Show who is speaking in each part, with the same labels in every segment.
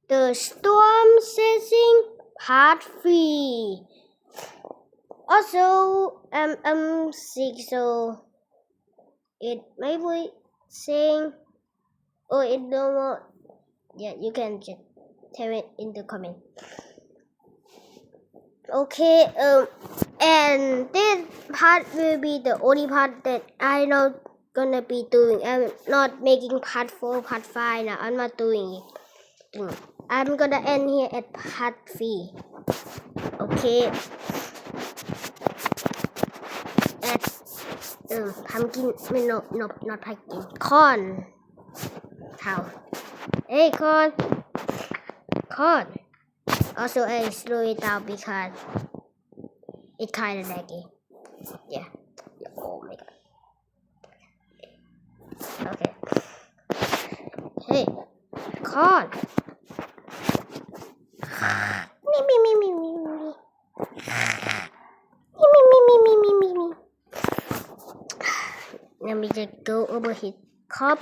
Speaker 1: The storm setting part 3. Also, I'm sick, so it may be saying, oh, it don't want. Yeah, you can just tell it in the comment. Okay, and this part will be the only part that I'm not gonna be doing. I'm not making part 4, part 5 now. I'm not doing it. I'm gonna end here at part 3. Okay. At pumpkin, no, not pumpkin. Corn. How? Hey, corn. Also, I slow it down because it's kind of laggy. Yeah. Oh my god. Okay. Hey, corn. Let me just go over his cup.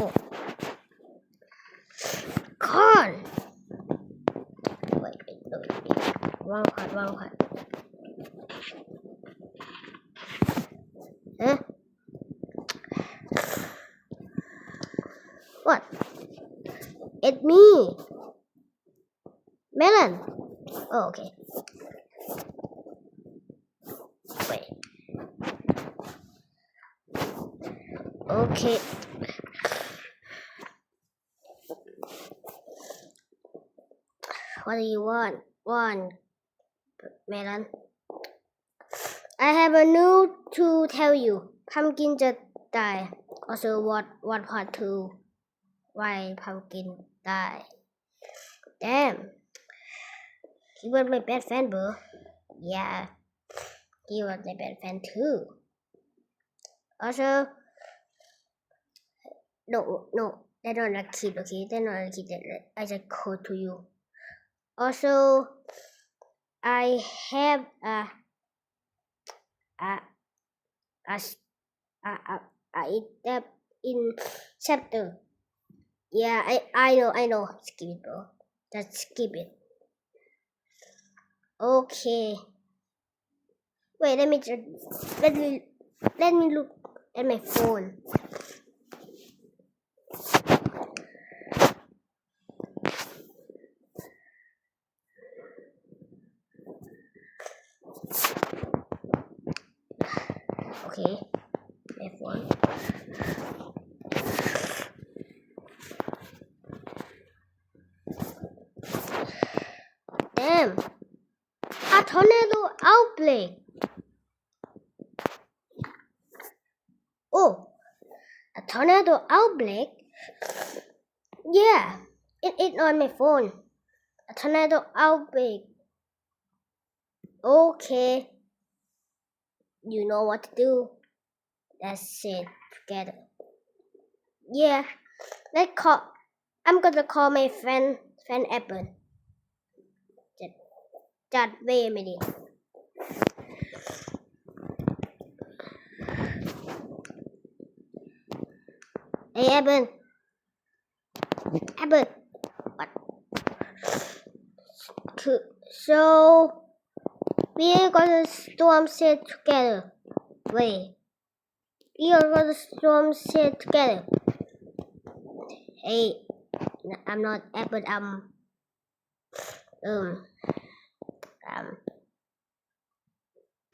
Speaker 1: Oh. Corn. Wait. Wrong part. Huh? What? It's me. Melon. Oh, okay. Wait. Okay. What do you want? Melon. I have a news to tell you. Pumpkin just died. Also, what part 2? Why pumpkin died? Damn. He was my best friend, bro. Yeah. He was my best friend too. Also, no. They're not a kid, okay? They're not a kid. I just code to you. Also, I have it in chapter. Yeah, I know. Skip it, bro. Just skip it. Okay. Wait, let me look at my phone. Okay, F1. Damn, a tornado outbreak. Oh, a tornado outbreak? Yeah, it's on my phone. A tornado outbreak. Okay, you know what to do. Let's sit together. Yeah, I'm gonna call my friend Apple. Just wait a minute. Hey, Apple. What? So we are gonna storm set together. Wait. We are gonna storm set together. Hey, I'm not Apple.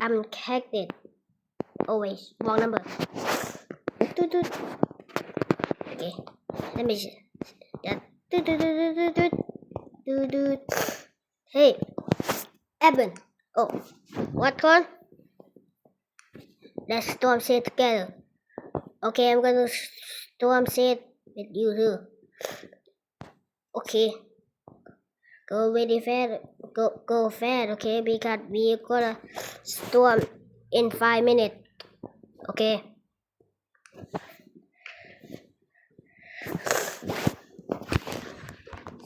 Speaker 1: I'm connected. Always wrong number. Okay, let me see. Hey, Evan. Oh, what con? Let's storm set together. Okay, I'm gonna storm set with you too. Okay. Go really fast. Go fast, okay? Because we're gonna storm in 5 minutes. Okay.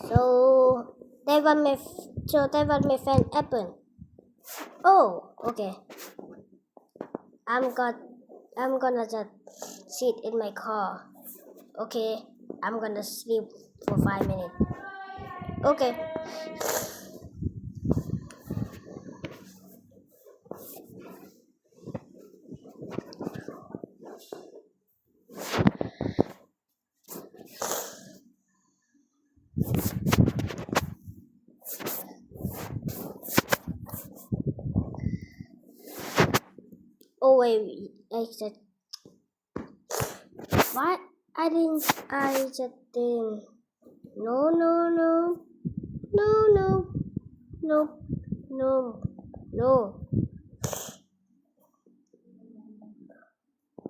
Speaker 1: So that was my friend Apple. Oh, okay. I'm gonna just sit in my car. Okay, I'm gonna sleep for 5 minutes. Okay. Oh wait, I said what? I just didn't. No, no, no, no, no, no, no, no,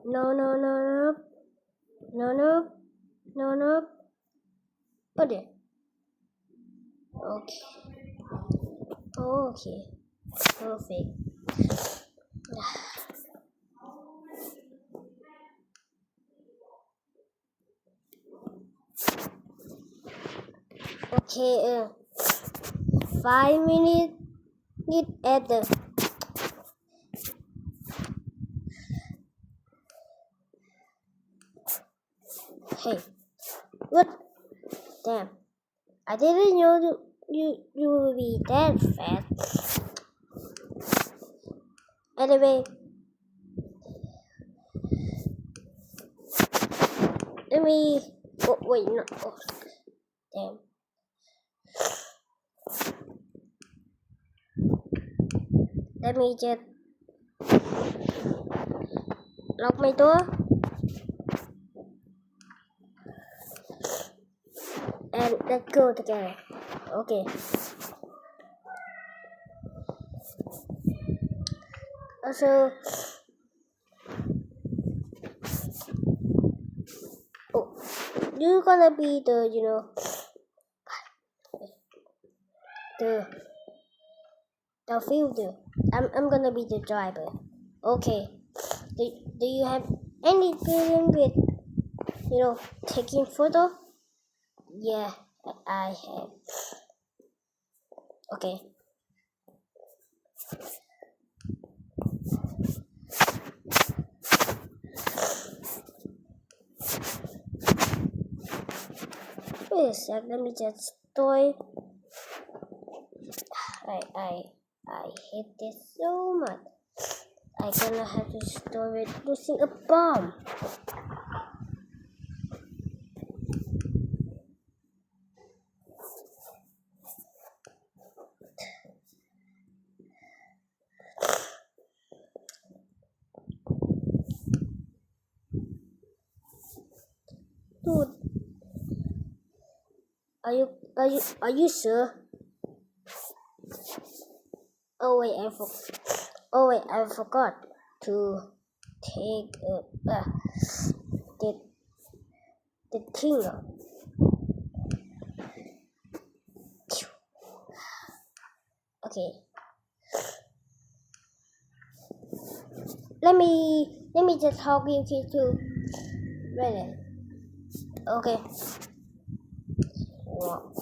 Speaker 1: no, no, no, no, no, no, no. Oh dear. Okay. Okay. Perfect. Okay. 5 minutes. Need at the. Hey. What? Damn. I didn't know you would be that fast. Anyway, let me. Oh, wait, no. Oh, damn. Let me just lock my door and let's go together. Okay. Also, oh, you're gonna be the, the fielder. I'm gonna be the driver. Okay. Do you have any feeling with, taking photo? Yeah, I have. Okay. Wait a sec, let me just store. I hate this so much. I'm gonna have to store it using a bomb. Dude, are you sure? Oh wait, I forgot to take the thing off. Okay. Let me just help you to ready. Okay. Wow.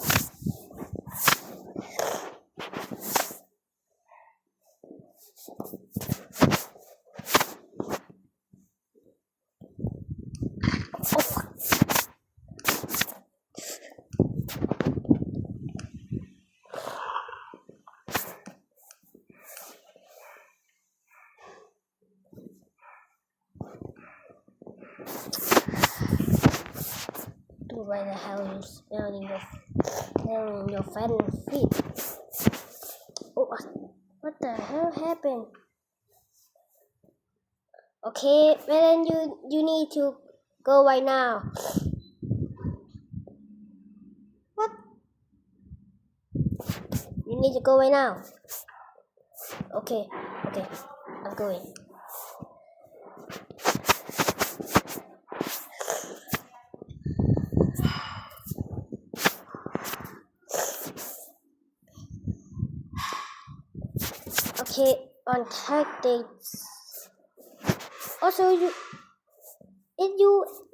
Speaker 1: Why the hell are you smelling your fat feet? Oh, what the hell happened? Okay, Melon, you need to go right now. What? You need to go right now. Okay, I'm going. Okay, on tactics. Also, you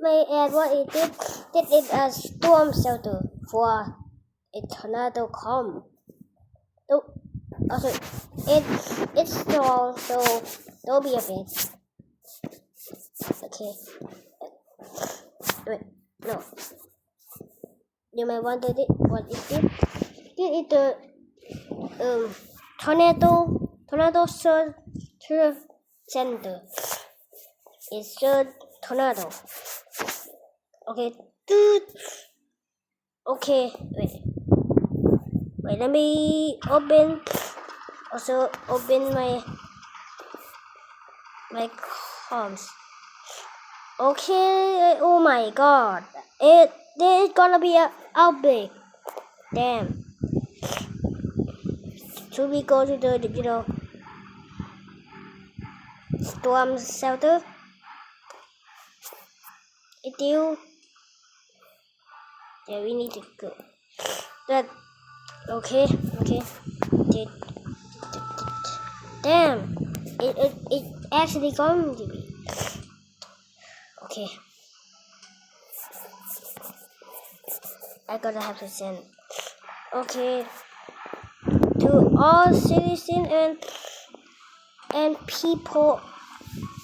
Speaker 1: may add what it did. This is a storm shelter for a tornado come. Also, it's strong, so don't be afraid. Okay. Wait, no. You may wonder what is this? Here is the tornado center. It's the tornado. Okay, okay, wait, let me open my comms. Okay, oh my god, there is gonna be an outbreak. Damn. Should we go to the storm shelter? Yeah, we need to go. Okay. Damn, it actually going to be. Okay. I gotta have to send. Okay. To all citizens and people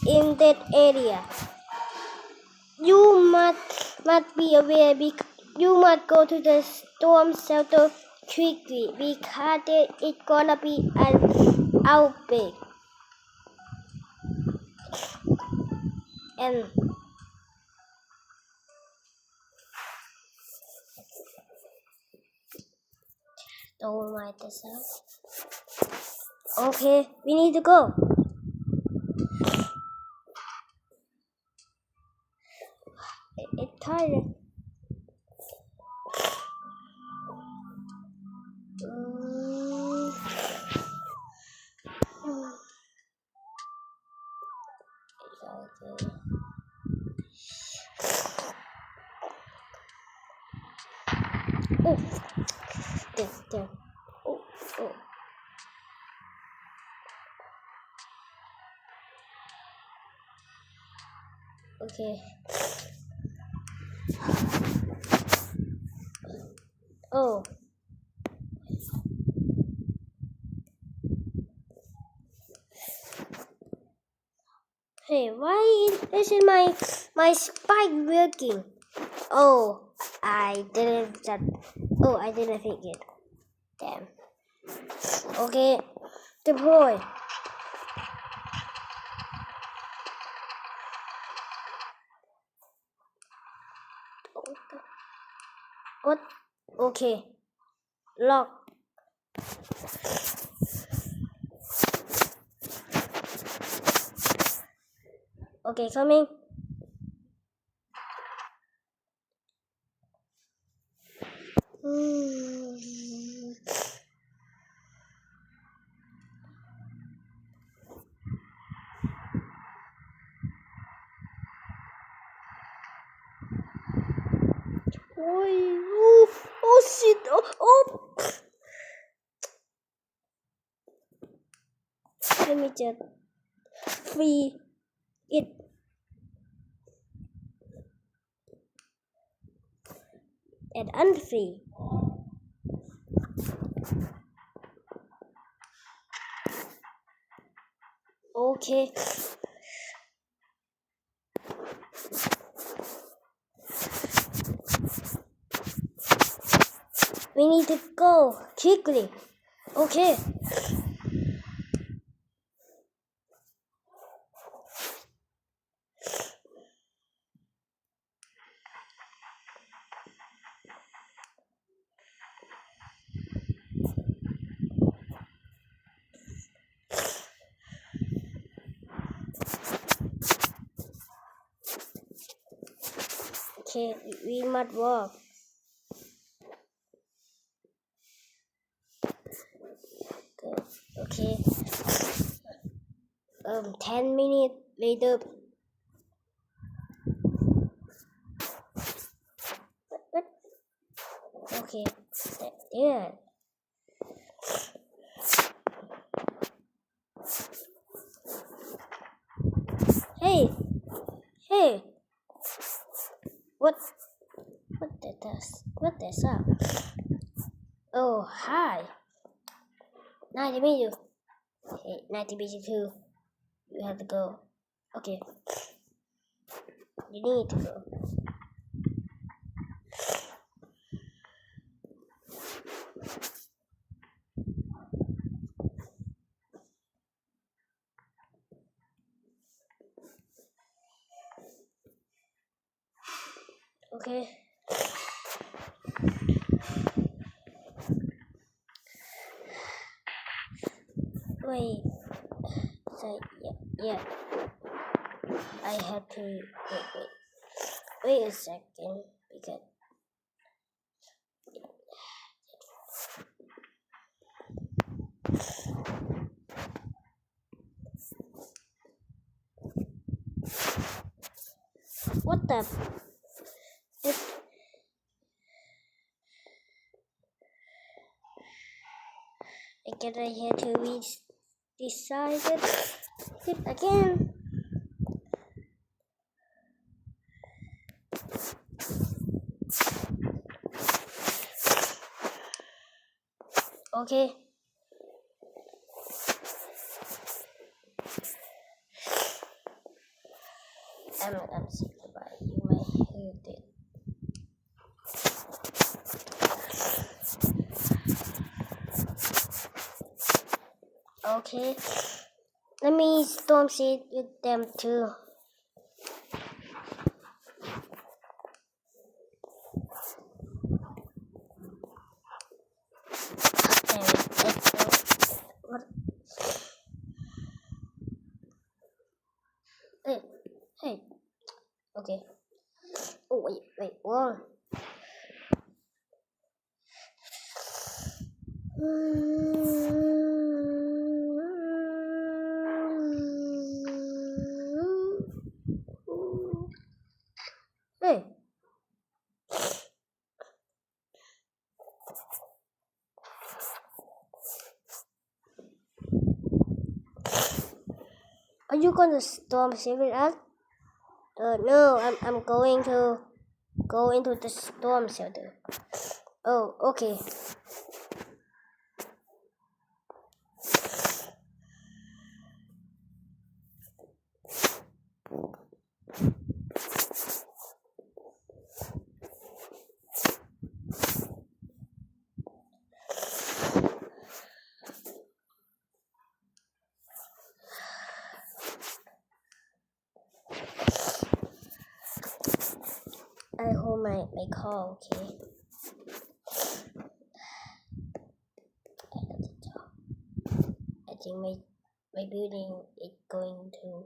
Speaker 1: in that area, you must be aware. You must go to the storm shelter quickly because it's gonna be an outbreak. And don't mind the sound. Okay, we need to go. It's tired. Oh, there. Oh. Okay. Oh. Hey, why isn't my spike working? Oh, I didn't think it. Damn. Okay, deploy. What? Okay. Lock. Okay, coming. Oh shit! Oh! Let me just free it. And unfree. Okay. We need to go quickly. Okay. Okay, we must walk. Go. Okay. 10 minutes later. What? Okay. Yeah. Hey. What the up? Oh, hi. Nice to meet you. Hey, nice to meet you too. You have to go. Okay. You need to go. Okay. Wait. So yeah. I have to wait a second because what the I guess I had to decide it again. Okay. I'm sick about you may hear it. Okay. Let me storm seed with them too. Hey. Okay. Oh wait. Whoa. Hey. Are you gonna storm save us? No, I'm going to go into the storm shelter. Oh, okay. I hold my call, okay? I think my building is going to,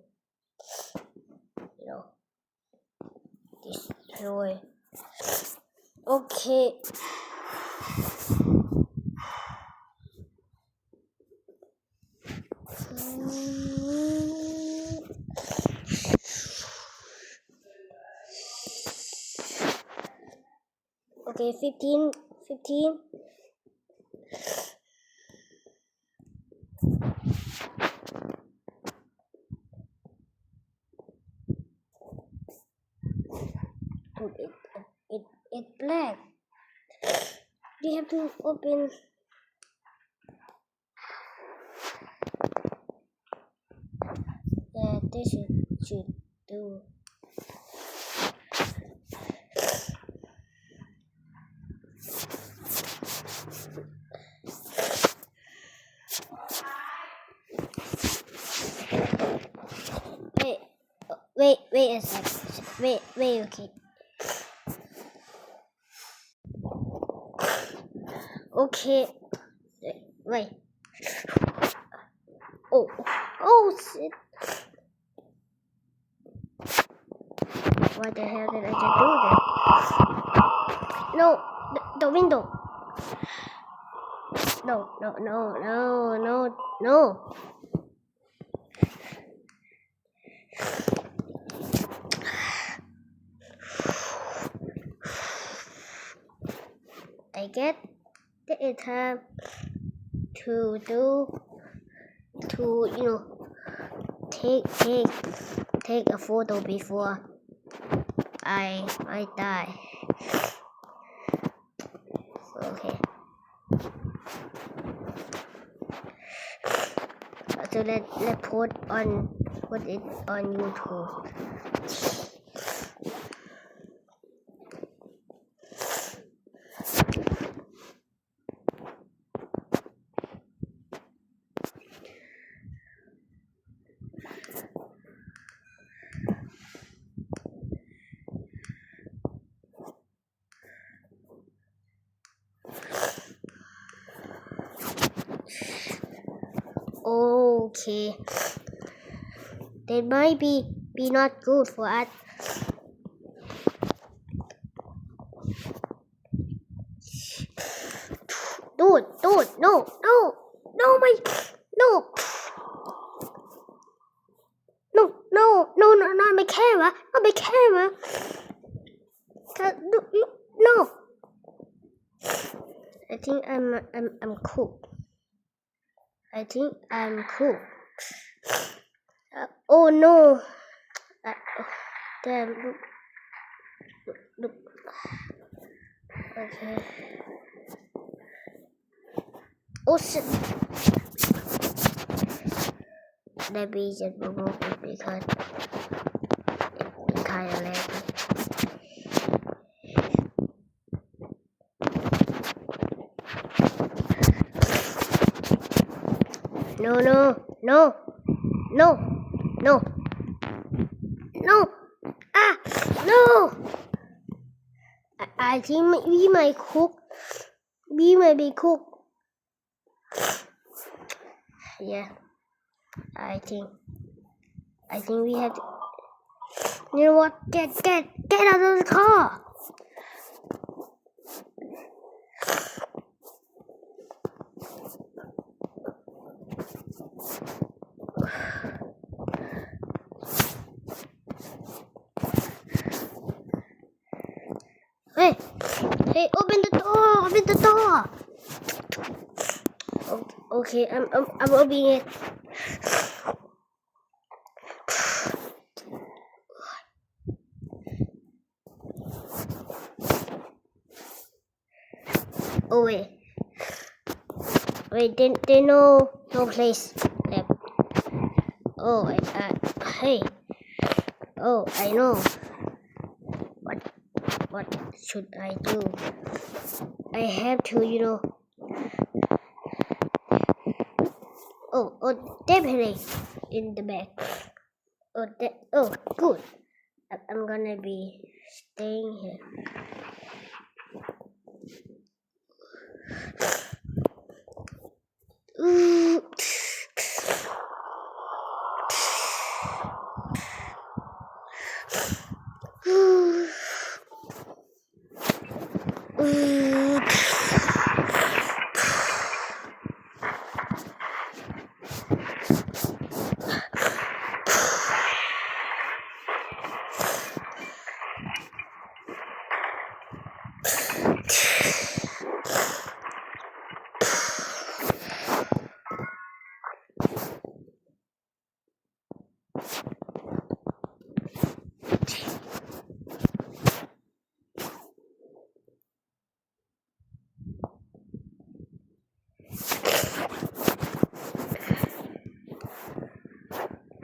Speaker 1: destroy. Okay. Okay, 15. It's black. You have to open. Yeah, this should do. Wait a second. Wait, okay. Okay. Wait. Oh shit. Why the hell did I just do that? No, the window. No. I get the time to take a photo before I die. Okay. So let's put it on YouTube. Okay. They might be not good for us. Dude, no, my, no, not my camera, no. I think I'm cool. Oh no! Damn! Look. Okay. Oh shit! Let me just remove it because it's kind of laggy. No. Ah, no! I think we might cook. We might be cooked. Yeah, I think we have to. You know what? Get out of the car. Hey, open the door. Okay, I'm opening it. Oh wait, they no place left. Oh, hey. Oh, I know. What should I do? I have to, Oh, definitely in the back. Oh, good. I'm gonna be staying here.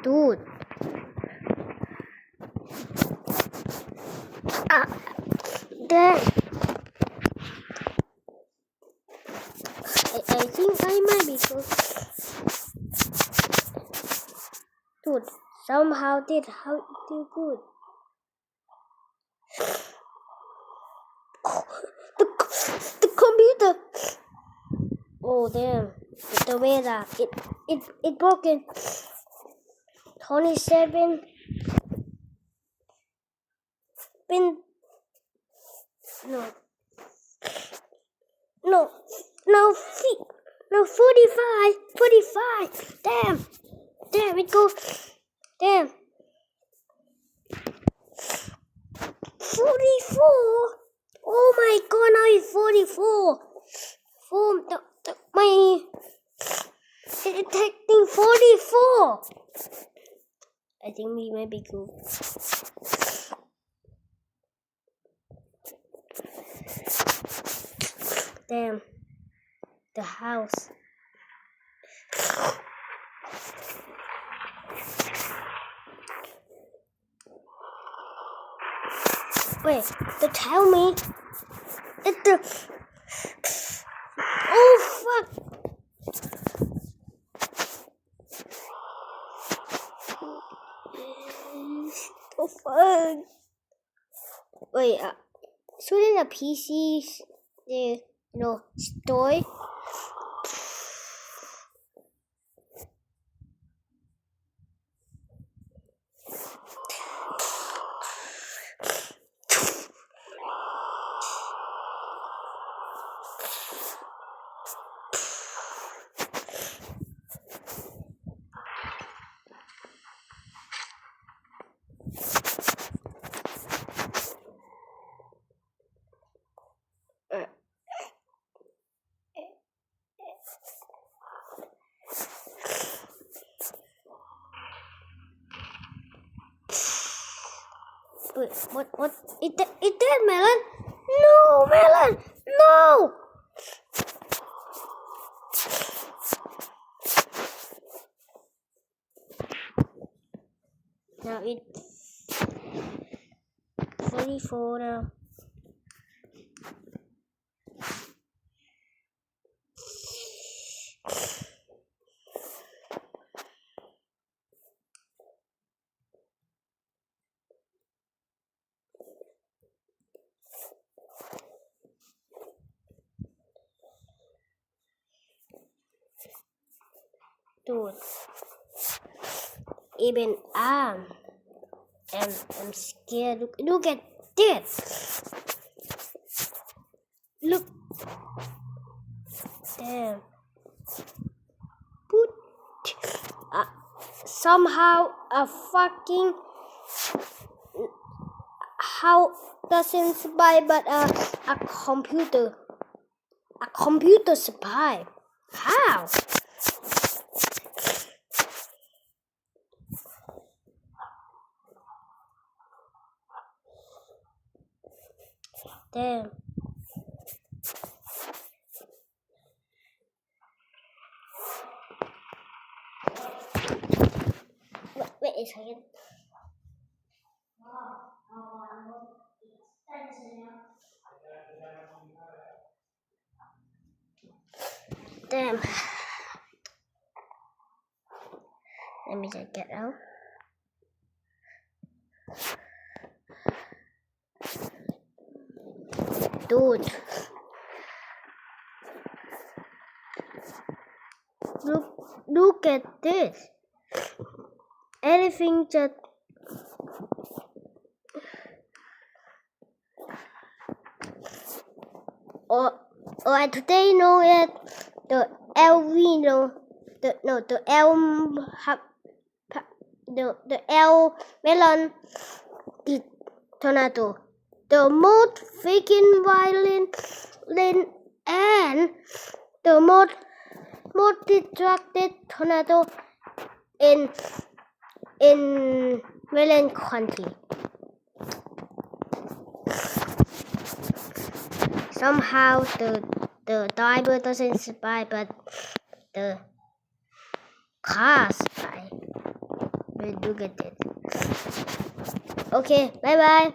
Speaker 1: Dude. Dad. I think I might be good. Dude, somehow did how do good. The computer. Oh damn. The radar. It broken. 27 pin. No, 45. Damn, it goes. Damn. 44. Oh my god, now it's 44. My detecting 44. I think we might be cool. Damn, the house. Wait, they tell me it's the. Oh fuck! Oh fuck! Wait, shouldn't the PC, store? Wait, what? It that Melon? No, Melon! No! Now it's 44 now. Dude, even I'm scared. Look at this. Look. Damn. Put. Somehow a fucking. How doesn't spy but a computer. A computer spy. How? Damn. Wait a second. Damn. Let me just get out. Dude. Look at this. Everything just or today know that the Elvino the El Melon the tornado, the most freaking violent and the most destructive tornado in Melon country. Somehow the diver doesn't spy, but the car spy. We'll look at it. Okay, bye bye.